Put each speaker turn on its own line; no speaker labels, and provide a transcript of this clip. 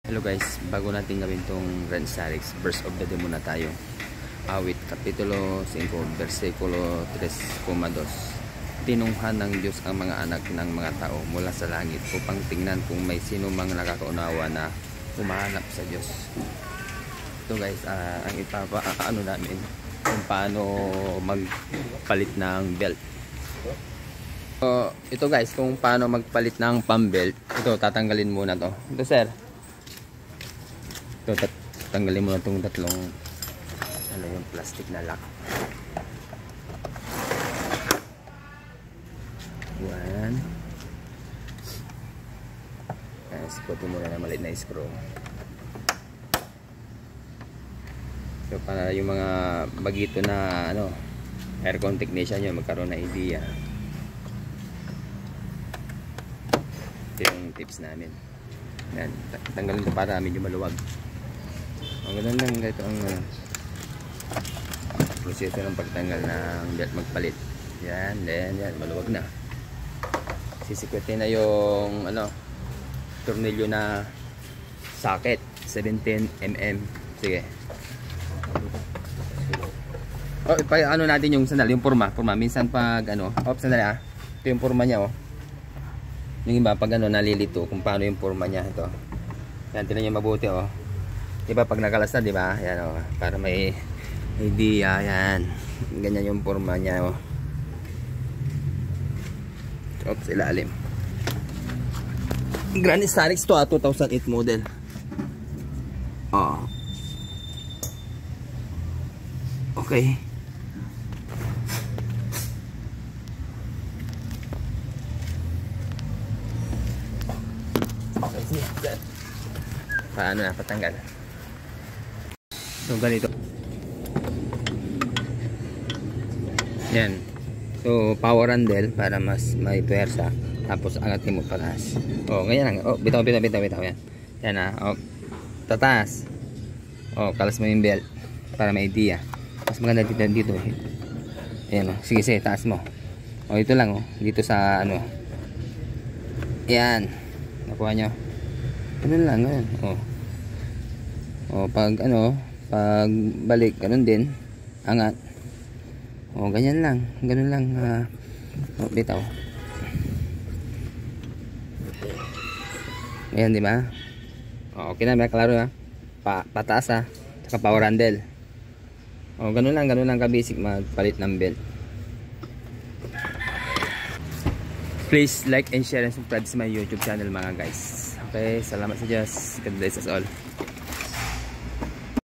Hello guys, bago natin gawin tong Grand Starix, verse of the day muna tayo. Awit, Kapitulo 5, versikulo 3,2. Tinunghan ng Diyos ang mga anak ng mga tao mula sa langit upang tingnan kung may sino mang nakakaunawa na humahanap sa Diyos. Ito guys, ang ipapaano namin kung paano magpalit ng belt. So, ito guys, kung paano magpalit ng pump belt. Ito, tatanggalin muna to. Ito sir. Ito, tanggalin mo na itong tatlong ano yung plastic na lock. Yan. Sikutin mo na na maliit na screw. So para yung mga bagito na ano, aircon technician nyo magkaroon na idea. Ito yung tips namin. Yan, tanggalin ito para medyo maluwag. Ang ganun lang ito ang proseso ng pagtanggal ng belt magpalit. Yan, yan, maluwag na. Sisikwetin na yung ano, tornilyo na socket 17mm. Sige. Oh, ano natin yung sandali, yung forma. Minsan pag ano, sandali ito yung forma niya Yung iba pag ano nalilito kung paano yung forma niya ito. Yan, tingnan niyo mabuti Diba pag nakalas na, diba? Yan para may idea, yan. Ganyan yung forma niya Oops, ilalim. Grand Starix to 2008 model. Okay. Paano na patanggal? So ganito. Yan. So power handle para mas may puwersa. Tapos angatin mo pataas. Ganyan lang. Bitaw. Yan. Yan tataas. Kalas mo yung belt para may idea. Mas maganda dito. Ayan Sige, taas mo. Ito lang dito sa ano. Yan. Nakuha nyo. Ganun lang, ganun. Pag pag balik, ganun din. Angat. Ganyan lang. Ganun lang. Bitaw. Ayan, di ba? Okay na, may klaro pataas saka power handle. Ganun lang ka-basic magpalit ng belt. Please like and share and subscribe sa my YouTube channel mga guys. Okay, salamat sa Diyos. God bless us all.